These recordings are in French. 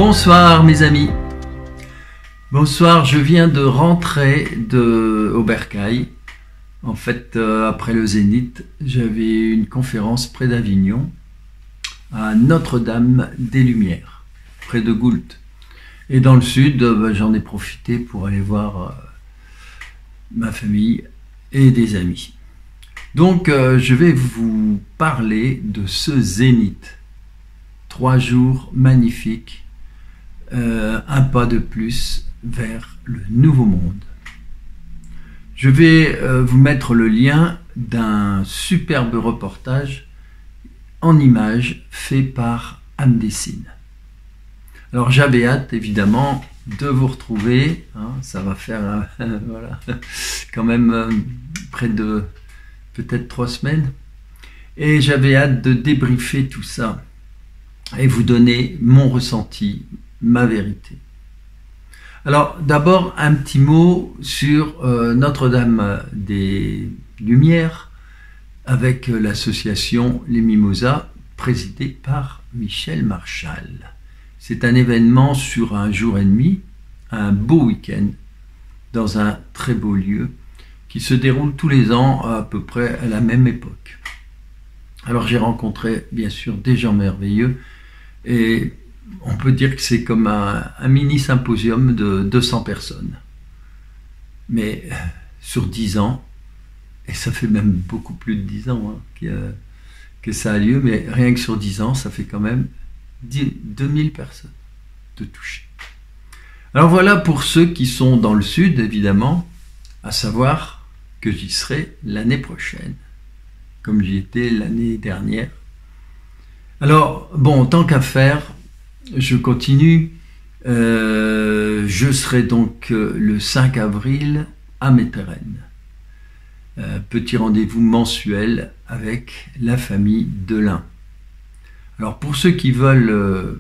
Bonsoir mes amis. Bonsoir, je viens de rentrer au Bercail. En fait, après le Zénith, j'avais une conférence près d'Avignon, à Notre-Dame-des-Lumières, près de Goult. Et dans le sud, j'en ai profité pour aller voir ma famille et des amis. Donc, je vais vous parler de ce Zénith. 3 jours magnifiques, un pas de plus vers le nouveau monde. Je vais vous mettre le lien d'un superbe reportage en images fait par Anne Dessine. Alors j'avais hâte évidemment de vous retrouver, hein, ça va faire voilà, quand même près de peut-être 3 semaines, et j'avais hâte de débriefer tout ça et vous donner mon ressenti, ma vérité. Alors d'abord un petit mot sur Notre-Dame des Lumières avec l'association Les Mimosas présidée par Michel Marchal. C'est un événement sur un jour et demi, un beau week-end dans un très beau lieu qui se déroule tous les ans à peu près à la même époque. Alors j'ai rencontré bien sûr des gens merveilleux et on peut dire que c'est comme un mini symposium de 200 personnes. Mais sur 10 ans, et ça fait même beaucoup plus de 10 ans hein, que ça a lieu, mais rien que sur 10 ans, ça fait quand même 2000 personnes de toucher. Alors voilà pour ceux qui sont dans le sud, évidemment, à savoir que j'y serai l'année prochaine, comme j'y étais l'année dernière. Alors, bon, tant qu'à faire, je continue. Je serai donc le 5 avril à Metteren. Petit rendez-vous mensuel avec la famille Delin. Alors pour ceux qui veulent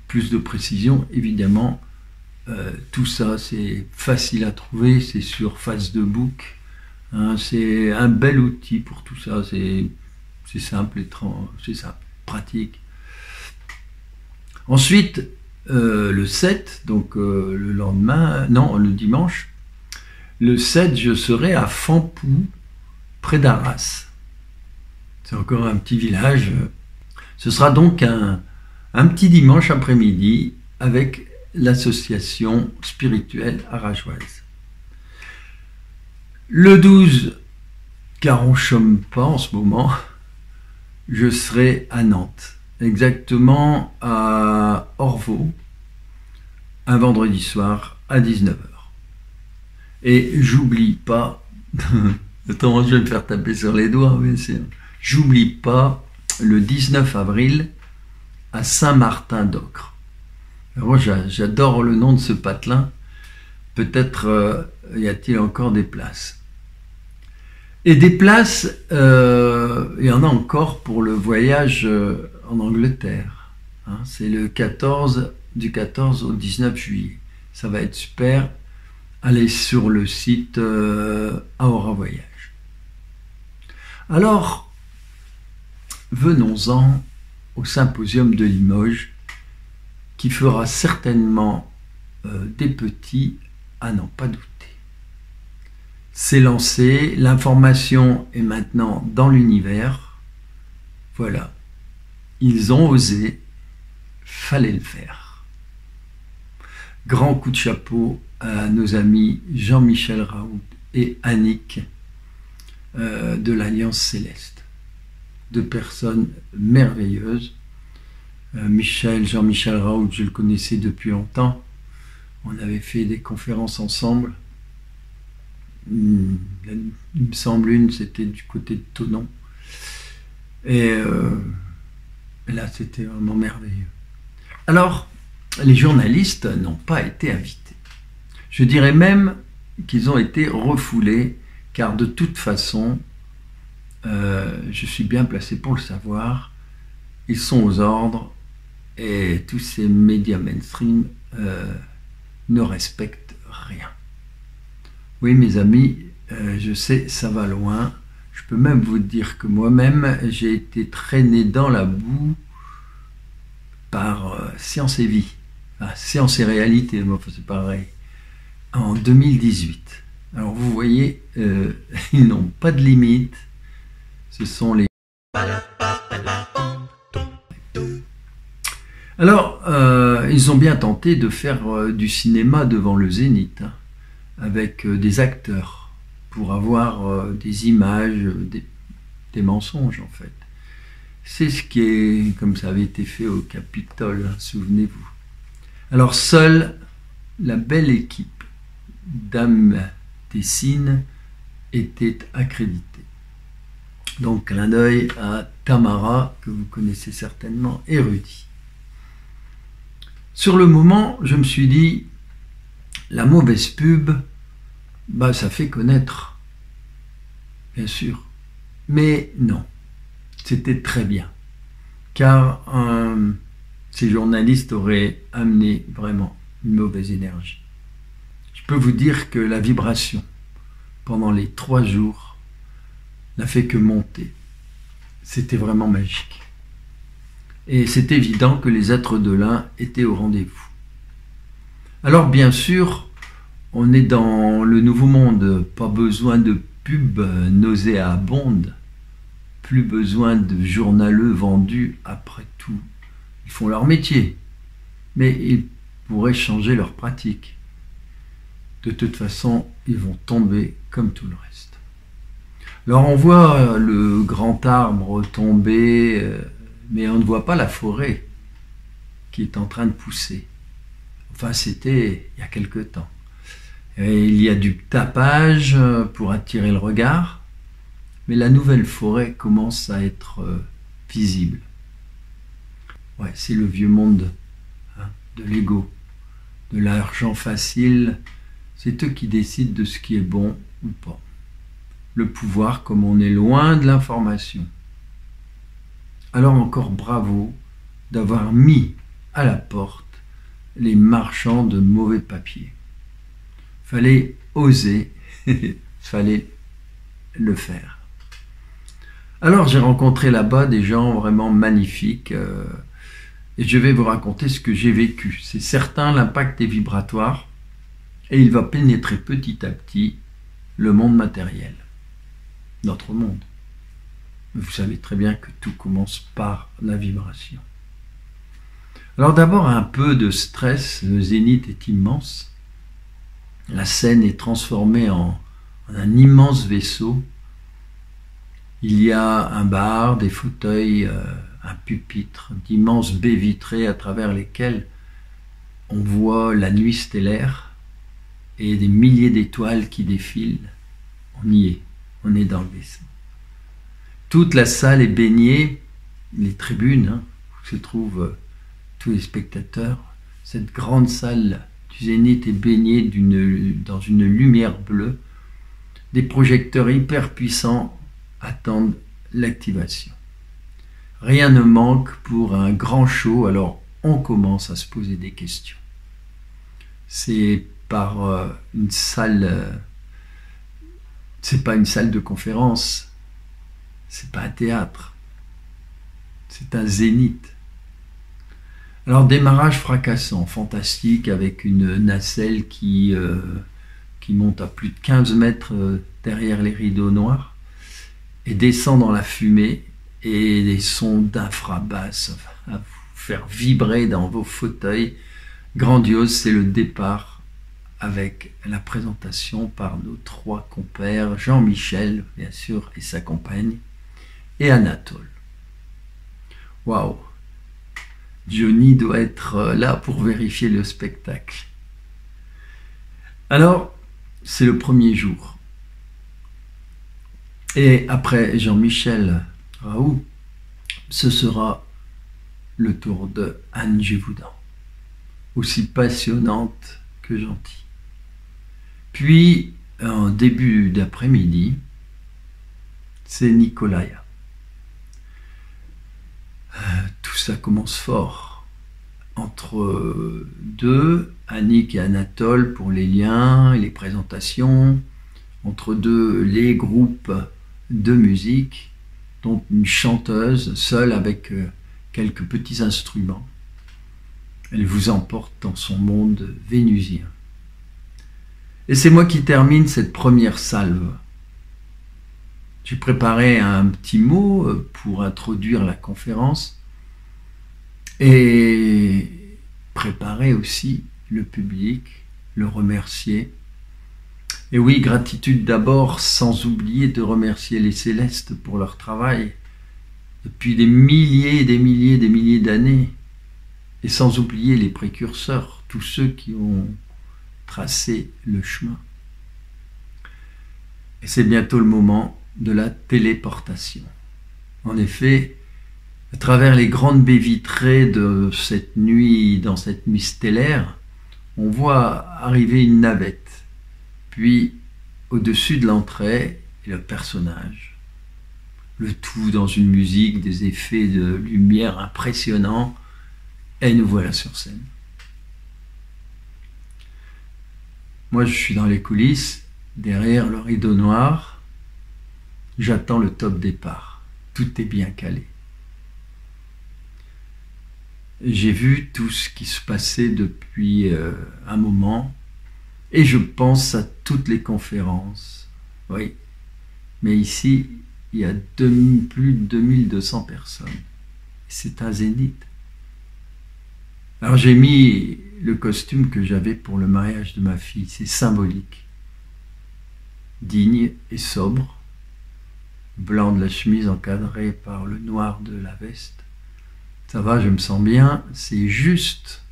plus de précision, évidemment, tout ça c'est facile à trouver, c'est sur Facebook. Hein, c'est un bel outil pour tout ça, c'est simple, c'est simple, pratique. Ensuite, le 7, donc le lendemain, non, le dimanche, le 7, je serai à Fampou, près d'Arras. C'est encore un petit village. Ce sera donc un petit dimanche après-midi avec l'association spirituelle arageoise. Le 12, car on ne chôme pas en ce moment, je serai à Nantes, exactement à Orvaux, un vendredi soir à 19h. Et j'oublie pas, autrement je vais me faire taper sur les doigts, bien sûr, j'oublie pas le 19 avril à Saint-Martin-d'Ocre. Moi j'adore le nom de ce patelin, peut-être y a-t-il encore des places. Et des places, il y en a encore pour le voyage en Angleterre. Hein, c'est du 14 au 19 juillet. Ça va être super. Allez sur le site Aora Voyage. Alors, venons-en au symposium de Limoges qui fera certainement des petits à n'en pas douter. C'est lancé, l'information est maintenant dans l'univers. Voilà, ils ont osé, fallait le faire. Grand coup de chapeau à nos amis Jean-Michel Raoult et Annick de l'Alliance Céleste. 2 personnes merveilleuses. Jean-Michel Raoult, je le connaissais depuis longtemps. On avait fait des conférences ensemble. Il me semble une, c'était du côté de Thonon. Et là, c'était vraiment merveilleux. Alors, les journalistes n'ont pas été invités. Je dirais même qu'ils ont été refoulés, car de toute façon, je suis bien placé pour le savoir, ils sont aux ordres et tous ces médias mainstream ne respectent rien. Oui, mes amis, je sais, ça va loin. Je peux même vous dire que moi-même, j'ai été traîné dans la boue par Science et Vie. Ah, science et réalité, moi, c'est pareil. En 2018. Alors vous voyez, ils n'ont pas de limite. Ce sont les... Alors, ils ont bien tenté de faire du cinéma devant le Zénith, hein, avec des acteurs, pour avoir des images, des mensonges en fait. C'est ce qui est, comme ça avait été fait au Capitole, hein, souvenez-vous. Alors, seule la belle équipe d'âmes Tessines était accréditée. Donc, clin d'œil à Tamara, que vous connaissez certainement, érudit. Sur le moment, je me suis dit, la mauvaise pub, bah, ça fait connaître, bien sûr. Mais non, c'était très bien, car ces journalistes auraient amené vraiment une mauvaise énergie. Je peux vous dire que la vibration, pendant les 3 jours, n'a fait que monter. C'était vraiment magique. Et c'est évident que les êtres de l'un étaient au rendez-vous. Alors bien sûr, on est dans le nouveau monde, pas besoin de pubs nauséabondes, plus besoin de journaleux vendus, après tout. Ils font leur métier, mais ils pourraient changer leur pratique. De toute façon, ils vont tomber comme tout le reste. Alors on voit le grand arbre tomber, mais on ne voit pas la forêt qui est en train de pousser. Enfin, c'était il y a quelque temps. Et il y a du tapage pour attirer le regard, mais la nouvelle forêt commence à être visible. Ouais, c'est le vieux monde, hein, de l'ego, de l'argent facile. C'est eux qui décident de ce qui est bon ou pas. Le pouvoir, comme on est loin de l'information. Alors encore bravo d'avoir mis à la porte les marchands de mauvais papier. Fallait oser, fallait le faire. Alors j'ai rencontré là-bas des gens vraiment magnifiques et je vais vous raconter ce que j'ai vécu. C'est certain, l'impact est vibratoire et il va pénétrer petit à petit le monde matériel, notre monde. Vous savez très bien que tout commence par la vibration. Alors d'abord un peu de stress, le zénith est immense. La scène est transformée en un immense vaisseau. Il y a un bar, des fauteuils, un pupitre, d'immenses baies vitrées à travers lesquelles on voit la nuit stellaire et des milliers d'étoiles qui défilent. On y est, on est dans le vaisseau. Toute la salle est baignée, les tribunes, hein, où se trouvent tous les spectateurs. Cette grande salle du Zénith est baignée dans une lumière bleue. Des projecteurs hyper puissants attendent l'activation. Rien ne manque pour un grand show, alors on commence à se poser des questions. C'est par une salle, c'est pas une salle de conférence, c'est pas un théâtre, c'est un zénith. Alors démarrage fracassant, fantastique, avec une nacelle qui monte à plus de 15 mètres derrière les rideaux noirs et descend dans la fumée et des sons d'infrabasse à vous faire vibrer dans vos fauteuils. Grandiose, c'est le départ avec la présentation par nos 3 compères, Jean-Michel, bien sûr, et sa compagne, et Anatole. Waouh! Johnny doit être là pour vérifier le spectacle. Alors, c'est le premier jour. Et après Jean-Michel Raoult, ce sera le tour de Anne Gévaudan, aussi passionnante que gentille. Puis, en début d'après-midi, c'est Nicolaya. Tout ça commence fort. Entre deux, Annick et Anatole pour les liens et les présentations. Entre deux, les groupes de musique, dont une chanteuse seule avec quelques petits instruments. Elle vous emporte dans son monde vénusien. Et c'est moi qui termine cette première salve. J'ai préparé un petit mot pour introduire la conférence et préparer aussi le public, le remercier. Et oui, gratitude d'abord, sans oublier de remercier les célestes pour leur travail depuis des milliers et des milliers et des milliers d'années. Et sans oublier les précurseurs, tous ceux qui ont tracé le chemin. Et c'est bientôt le moment de la téléportation. En effet, à travers les grandes baies vitrées de cette nuit, dans cette nuit stellaire, on voit arriver une navette. Puis, au-dessus de l'entrée, le personnage. Le tout dans une musique, des effets de lumière impressionnants. Et nous voilà sur scène. Moi, je suis dans les coulisses, derrière le rideau noir. J'attends le top départ. Tout est bien calé. J'ai vu tout ce qui se passait depuis un moment et je pense à toutes les conférences. Oui, mais ici, il y a plus de 2200 personnes. C'est un zénith. Alors j'ai mis le costume que j'avais pour le mariage de ma fille. C'est symbolique. Digne et sobre. Blanc de la chemise encadré par le noir de la veste. Ça va, je me sens bien, c'est juste.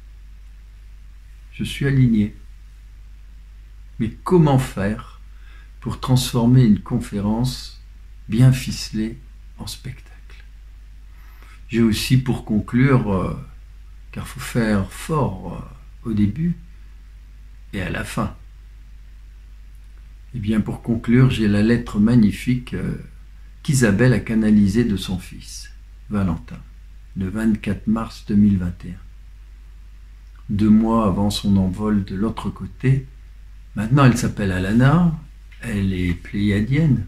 Je suis aligné. Mais comment faire pour transformer une conférence bien ficelée en spectacle? J'ai aussi pour conclure, car il faut faire fort au début et à la fin. Et bien pour conclure, j'ai la lettre magnifique qu'Isabelle a canalisée de son fils, Valentin, le 24 mars 2021. 2 mois avant son envol de l'autre côté. Maintenant, elle s'appelle Alana, elle est pléiadienne.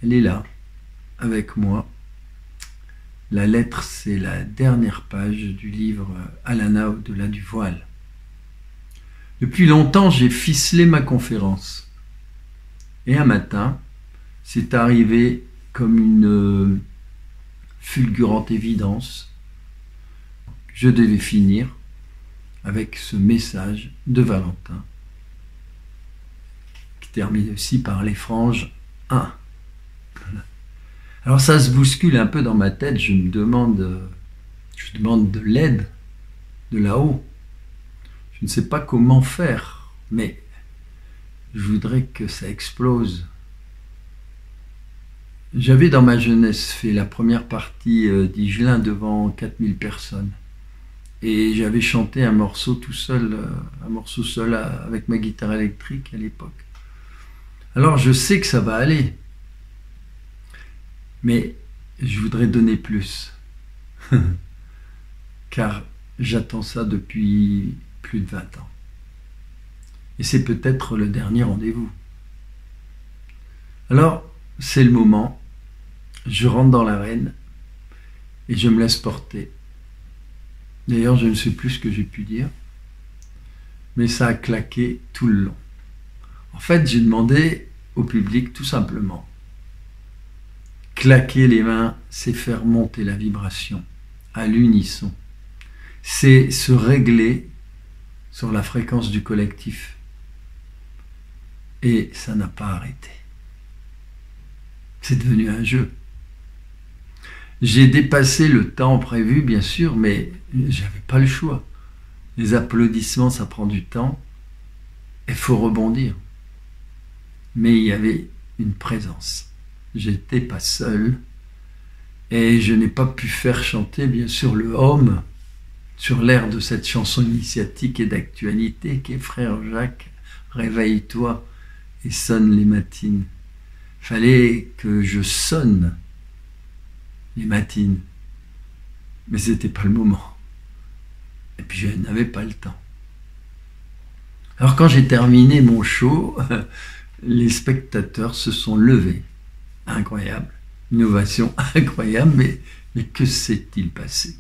Elle est là, avec moi. La lettre, c'est la dernière page du livre Alana au-delà du voile. Depuis longtemps, j'ai ficelé ma conférence. Et un matin, c'est arrivé comme une fulgurante évidence. Je devais finir avec ce message de Valentin, qui termine aussi par les franges 1. Alors ça se bouscule un peu dans ma tête, je demande de l'aide de là-haut. Je ne sais pas comment faire, mais je voudrais que ça explose. J'avais dans ma jeunesse fait la première partie d'Igelin devant 4000 personnes. Et j'avais chanté un morceau tout seul, avec ma guitare électrique à l'époque. Alors je sais que ça va aller. Mais je voudrais donner plus. Car j'attends ça depuis plus de 20 ans. Et c'est peut-être le dernier rendez-vous. Alors, c'est le moment. Je rentre dans l'arène et je me laisse porter. D'ailleurs, je ne sais plus ce que j'ai pu dire, mais ça a claqué tout le long. En fait, j'ai demandé au public tout simplement. Claquer les mains, c'est faire monter la vibration à l'unisson. C'est se régler sur la fréquence du collectif. Et ça n'a pas arrêté. C'est devenu un jeu. J'ai dépassé le temps prévu, bien sûr, mais j'avais pas le choix. Les applaudissements, ça prend du temps. Il faut rebondir. Mais il y avait une présence. J'étais pas seul. Et je n'ai pas pu faire chanter, bien sûr, le Homme sur l'air de cette chanson initiatique et d'actualité qui est Frère Jacques, réveille-toi et sonne les matines. Fallait que je sonne les matines, mais c'était pas le moment. Et puis je n'avais pas le temps. Alors quand j'ai terminé mon show, les spectateurs se sont levés. Incroyable, innovation incroyable, mais que s'est-il passé?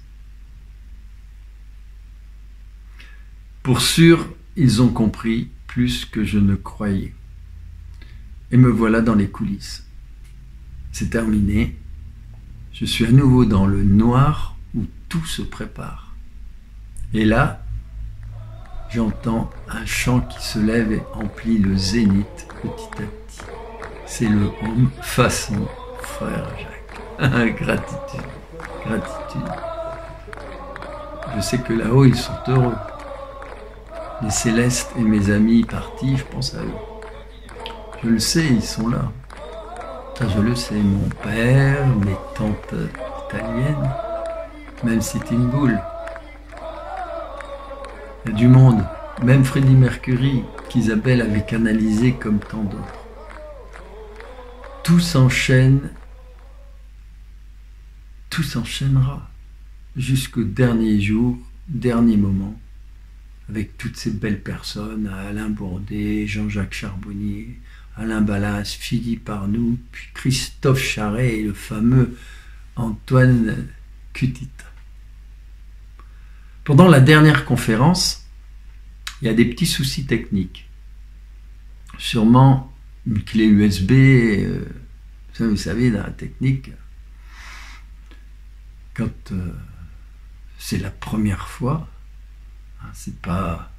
Pour sûr, ils ont compris plus que je ne croyais. Et me voilà dans les coulisses. C'est terminé. Je suis à nouveau dans le noir où tout se prépare. Et là, j'entends un chant qui se lève et emplit le zénith petit à petit. C'est le home façon Frère Jacques. Gratitude, gratitude. Je sais que là-haut, ils sont heureux. Les célestes et mes amis partis, je pense à eux. Je le sais, ils sont là. Ça, je le sais, mon père, mes tantes italiennes, même si c'est une boule. Il y a du monde, même Freddie Mercury, qu'Isabelle avait canalisé comme tant d'autres. Tout s'enchaîne, tout s'enchaînera jusqu'au dernier jour, dernier moment, avec toutes ces belles personnes, Alain Bourdet, Jean-Jacques Charbonnier, Alain Ballas, Philippe Arnoux, puis Christophe Charret et le fameux Antoine Cutit. Pendant la dernière conférence, il y a des petits soucis techniques. Sûrement une clé USB, vous savez, dans la technique, quand c'est la première fois, hein, c'est pas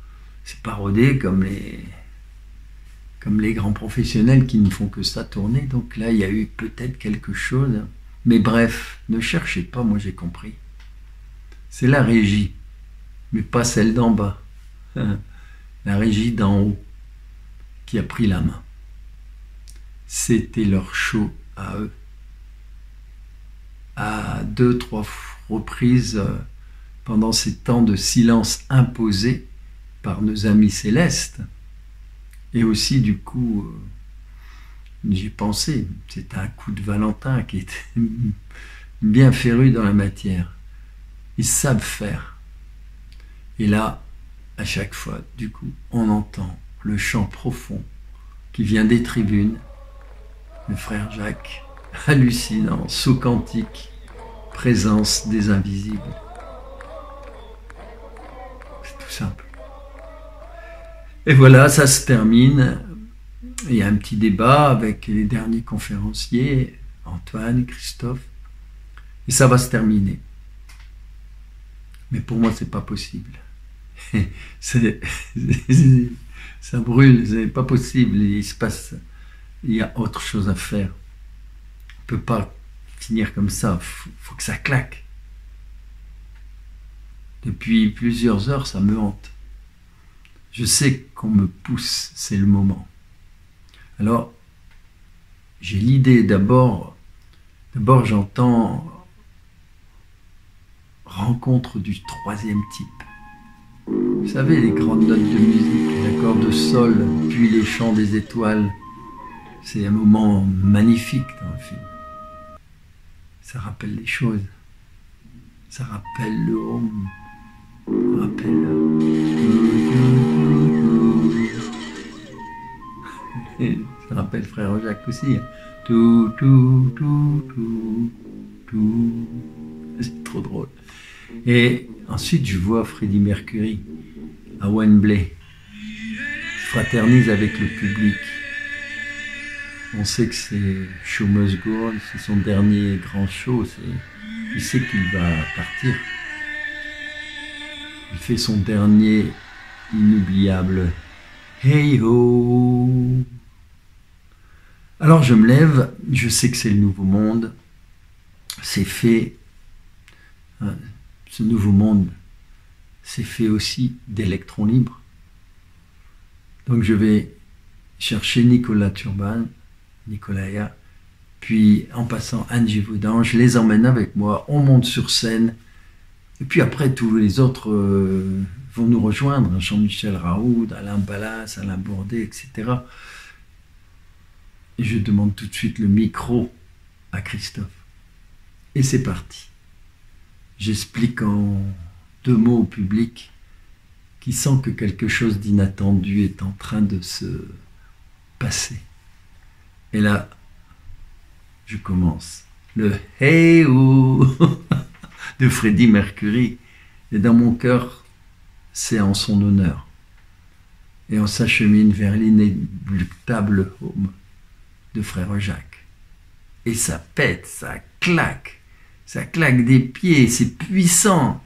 rodé comme les grands professionnels qui ne font que ça tourner. Donc là, il y a eu peut-être quelque chose. Mais bref, ne cherchez pas, moi j'ai compris. C'est la régie, mais pas celle d'en bas. La régie d'en haut qui a pris la main. C'était leur show à eux. À 2-3 reprises, pendant ces temps de silence imposés par nos amis célestes, et aussi du coup, j'ai pensé, c'était un coup de Valentin qui était bien féru dans la matière. Ils savent faire. Et là, à chaque fois, du coup, on entend le chant profond qui vient des tribunes, le frère Jacques, hallucinant, saut quantique, présence des invisibles. C'est tout simple. Et voilà, ça se termine. Il y a un petit débat avec les derniers conférenciers, Antoine, Christophe, et ça va se terminer. Mais pour moi, c'est pas possible. Ça brûle, c'est pas possible. Il y a autre chose à faire. On peut pas finir comme ça. Faut que ça claque. Depuis plusieurs heures, ça me hante. Je sais qu'on me pousse, c'est le moment. Alors, j'ai l'idée d'abord j'entends rencontre du troisième type. Vous savez, les grandes notes de musique, les accords de sol, puis les chants des étoiles. C'est un moment magnifique dans le film. Ça rappelle les choses. Ça rappelle le home. Ça rappelle... Ça rappelle Frère Jacques aussi. Tout. C'est trop drôle. Et ensuite, je vois Freddie Mercury à Wembley. Il fraternise avec le public. On sait que c'est Show Must Go On, c'est son dernier grand show. Il sait qu'il va partir. Il fait son dernier inoubliable Hey Ho. Alors je me lève, je sais que c'est le nouveau monde. C'est fait. Ce nouveau monde, c'est fait aussi d'électrons libres. Donc je vais chercher Nicolas Turban, Nicolaya, puis en passant Angie Vaudan, je les emmène avec moi, on monte sur scène, et puis après tous les autres vont nous rejoindre, Jean-Michel Raoult, Alain Ballas, Alain Bourdet, etc. Et je demande tout de suite le micro à Christophe. Et c'est parti. J'explique en 2 mots au public qui sent que quelque chose d'inattendu est en train de se passer. Et là, je commence. Le « Hey-oh » de Freddie Mercury. Et dans mon cœur, c'est en son honneur. Et on s'achemine vers l'inéluctable home de frère Jacques. Et ça pète, ça claque des pieds, c'est puissant.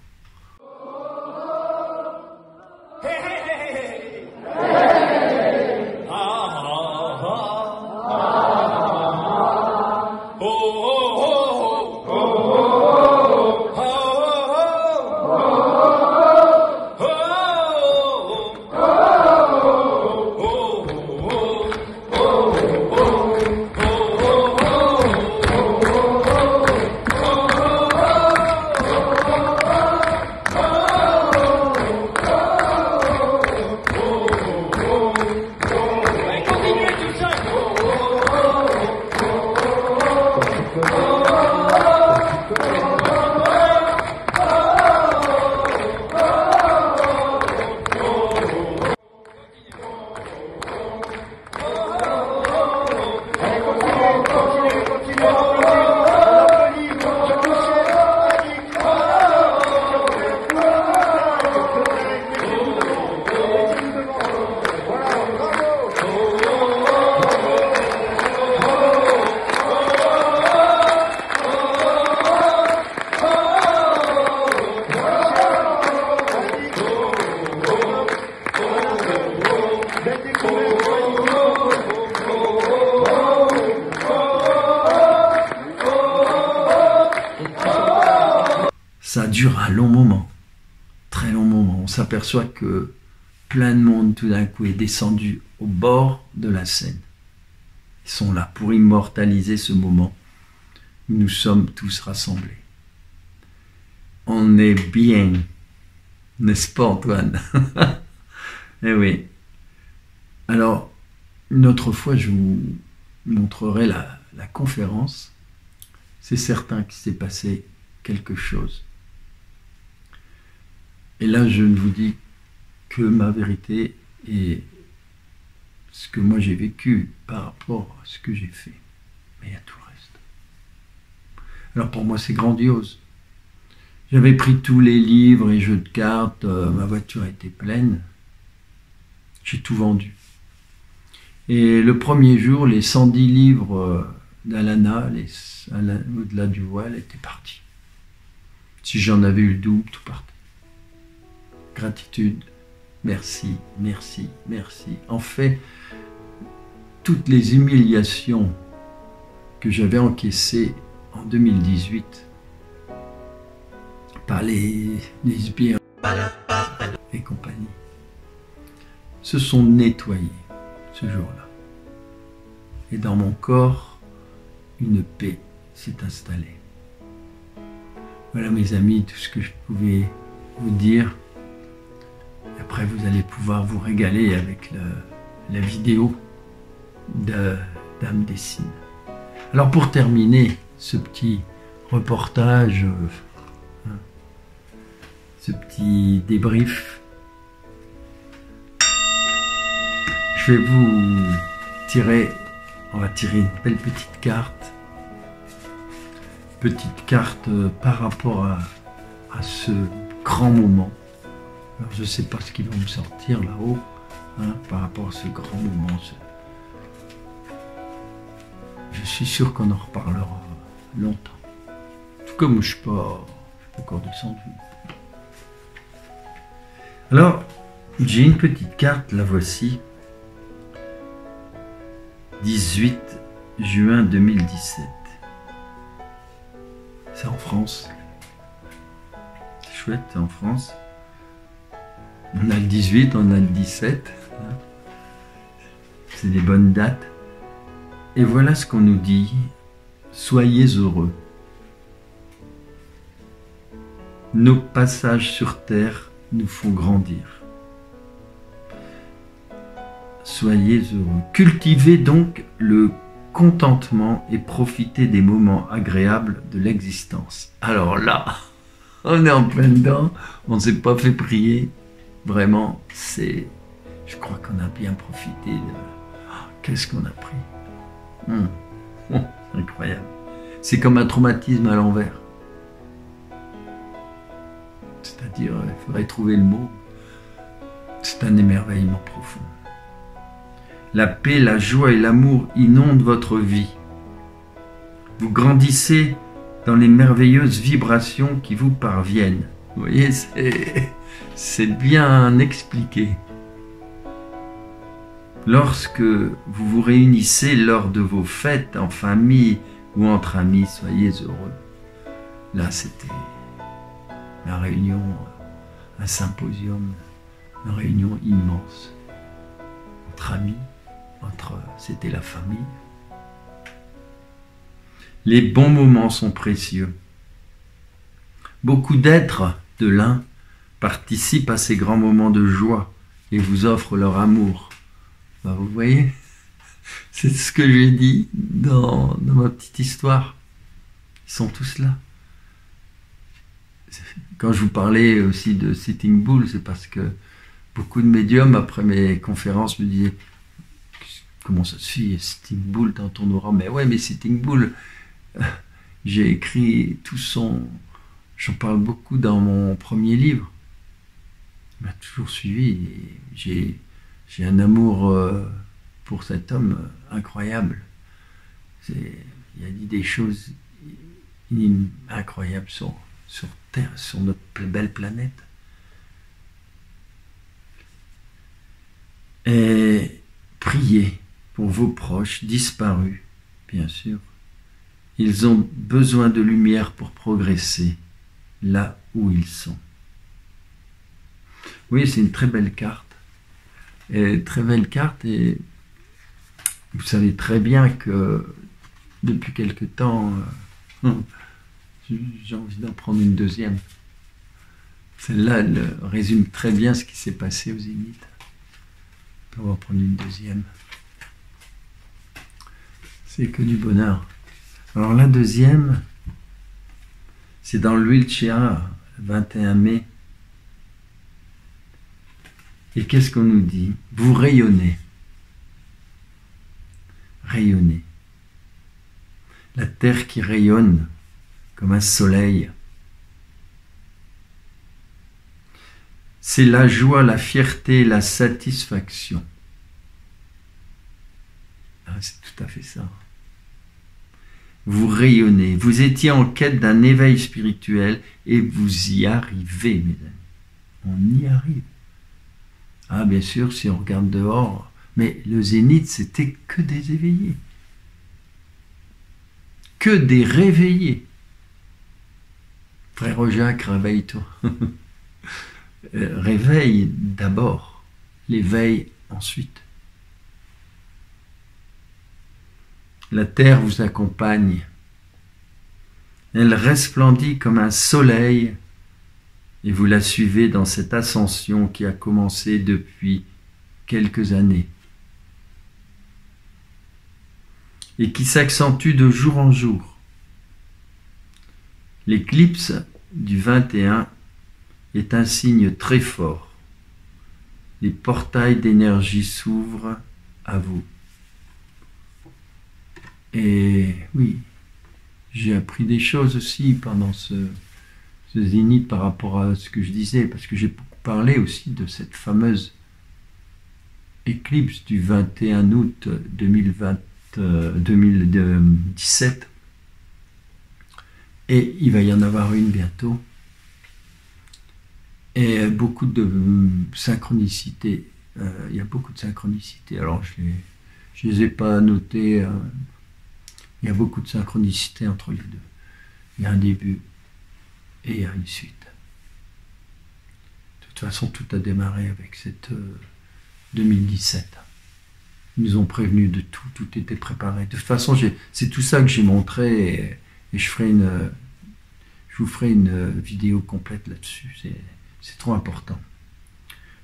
Ça dure un long moment, très long moment. On s'aperçoit que plein de monde tout d'un coup est descendu au bord de la Seine. Ils sont là pour immortaliser ce moment où nous sommes tous rassemblés. On est bien, n'est-ce pas Antoine? Eh oui. Alors, une autre fois, je vous montrerai la conférence. C'est certain qu'il s'est passé quelque chose. Et là, je ne vous dis que ma vérité et ce que moi j'ai vécu par rapport à ce que j'ai fait. Mais il y a tout le reste. Alors pour moi, c'est grandiose. J'avais pris tous les livres et jeux de cartes, ma voiture était pleine. J'ai tout vendu. Et le premier jour, les 110 livres d'Alana, au-delà du voile, étaient partis. Si j'en avais eu le double, tout partait. Gratitude, merci, merci, merci. En fait, toutes les humiliations que j'avais encaissées en 2018 par les lesbiens et compagnie se sont nettoyées ce jour-là. Et dans mon corps, une paix s'est installée. Voilà mes amis, tout ce que je pouvais vous dire. Après, vous allez pouvoir vous régaler avec la vidéo de Dame Dessine. Alors, pour terminer ce petit reportage, ce petit débrief, je vais vous tirer, on va tirer une belle petite carte. Petite carte par rapport à ce grand moment. Alors, je ne sais pas ce qui va me sortir là-haut, par rapport à ce grand moment. Je suis sûr qu'on en reparlera longtemps. En tout cas, moi, je suis pas encore descendu. Alors, j'ai une petite carte, la voici. 18 juin 2017. C'est en France. C'est chouette, c'est en France. On a le 18, on a le 17. C'est des bonnes dates. Et voilà ce qu'on nous dit. Soyez heureux. Nos passages sur terre nous font grandir. Soyez heureux. Cultivez donc le contentement et profitez des moments agréables de l'existence. Alors là, on est en plein dedans, on ne s'est pas fait prier. Vraiment, je crois qu'on a bien profité de... Qu'est-ce qu'on a pris? Incroyable. C'est comme un traumatisme à l'envers. C'est-à-dire, il faudrait trouver le mot. C'est un émerveillement profond. La paix, la joie et l'amour inondent votre vie. Vous grandissez dans les merveilleuses vibrations qui vous parviennent. Vous voyez, c'est bien expliqué. Lorsque vous vous réunissez lors de vos fêtes en famille ou entre amis, soyez heureux. Là, c'était la réunion, un symposium, une réunion immense. Entre amis, c'était la famille. Les bons moments sont précieux. Beaucoup d'êtres de l'un participent à ces grands moments de joie et vous offrent leur amour. Ben, vous voyez, c'est ce que j'ai dit dans ma petite histoire. Ils sont tous là. Quand je vous parlais aussi de Sitting Bull, c'est parce que beaucoup de médiums, après mes conférences, me disaient « Comment ça se fait, Sitting Bull dans ton aura ?» Mais ouais, mais Sitting Bull, j'ai écrit tout son... J'en parle beaucoup dans mon premier livre. Il m'a toujours suivi. J'ai un amour pour cet homme incroyable. Il a dit des choses incroyables sur Terre, sur notre belle planète. Et priez pour vos proches disparus, bien sûr. Ils ont besoin de lumière pour progresser là où ils sont. Oui, c'est une très belle carte. Et très belle carte, et vous savez très bien que depuis quelque temps, j'ai envie d'en prendre une deuxième. Celle-là, elle résume très bien ce qui s'est passé au Zénith. On va en prendre une deuxième. C'est que du bonheur. Alors la deuxième, c'est dans l'Huilchea, 21 mai. Et qu'est-ce qu'on nous dit? Vous rayonnez. Rayonnez. La terre qui rayonne comme un soleil. C'est la joie, la fierté, la satisfaction. Ah, c'est tout à fait ça. Vous rayonnez. Vous étiez en quête d'un éveil spirituel et vous y arrivez, mes amis. On y arrive. Ah, bien sûr, si on regarde dehors, mais le Zénith, c'était que des éveillés. Que des réveillés. Frère Jacques, réveille-toi. Réveille d'abord, l'éveil ensuite. La terre vous accompagne. Elle resplendit comme un soleil et vous la suivez dans cette ascension qui a commencé depuis quelques années et qui s'accentue de jour en jour. L'éclipse du 21 est un signe très fort. Les portails d'énergie s'ouvrent à vous. Et oui, j'ai appris des choses aussi pendant ce zénith par rapport à ce que je disais, parce que j'ai beaucoup parlé aussi de cette fameuse éclipse du 21 août 2017. Et il va y en avoir une bientôt. Et beaucoup de synchronicité. Il y a beaucoup de synchronicité. Alors, je ne les ai pas notées. Il y a beaucoup de synchronicité entre les deux. Il y a un début et il y a une suite. De toute façon, tout a démarré avec cette 2017. Ils nous ont prévenus de tout. Tout était préparé. De toute façon, c'est tout ça que j'ai montré et je vous ferai une vidéo complète là-dessus. C'est trop important.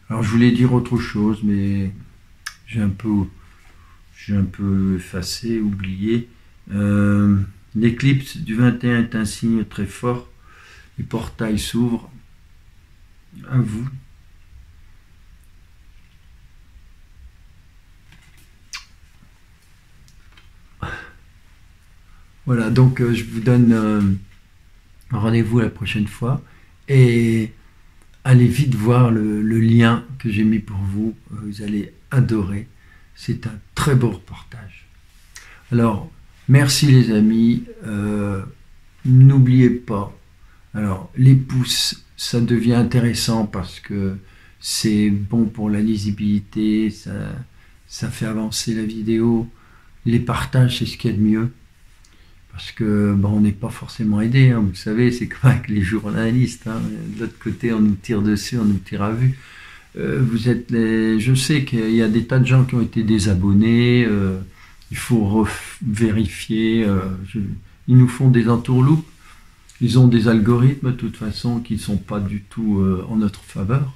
Alors je voulais dire autre chose, mais j'ai un peu effacé, oublié. L'éclipse du 21 est un signe très fort. Les portails s'ouvrent à vous. Voilà, donc je vous donne rendez-vous la prochaine fois. Et allez vite voir le lien que j'ai mis pour vous. Vous allez adorer. C'est un très beau reportage. Alors, merci les amis. N'oubliez pas. Alors, les pouces, ça devient intéressant parce que c'est bon pour la lisibilité, ça fait avancer la vidéo. Les partages, c'est ce qu'il y a de mieux. Parce que bon, on n'est pas forcément aidé, hein, vous savez, c'est comme avec les journalistes. Hein. De l'autre côté, on nous tire dessus, on nous tire à vue. Je sais qu'il y a des tas de gens qui ont été désabonnés. Il faut vérifier. Ils nous font des entourloupes. Ils ont des algorithmes, de toute façon, qui ne sont pas du tout en notre faveur.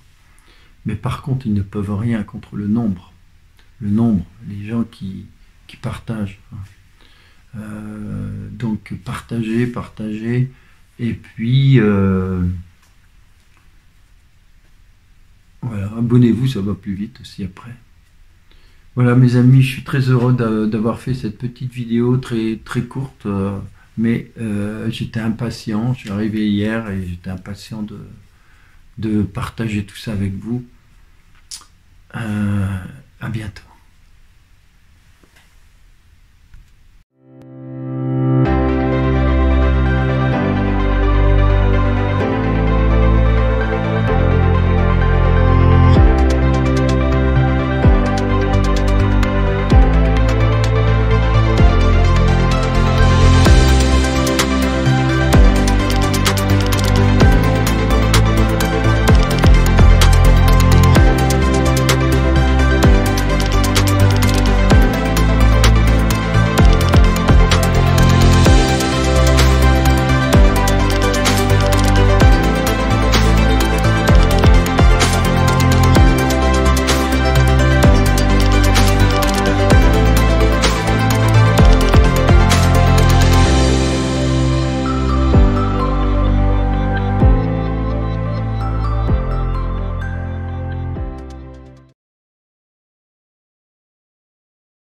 Mais par contre, ils ne peuvent rien contre le nombre. Le nombre, les gens qui partagent. Donc partagez, et puis voilà, abonnez-vous, ça va plus vite aussi après. Voilà mes amis, je suis très heureux d'avoir fait cette petite vidéo très courte, mais j'étais impatient, je suis arrivé hier et j'étais impatient de partager tout ça avec vous. À bientôt.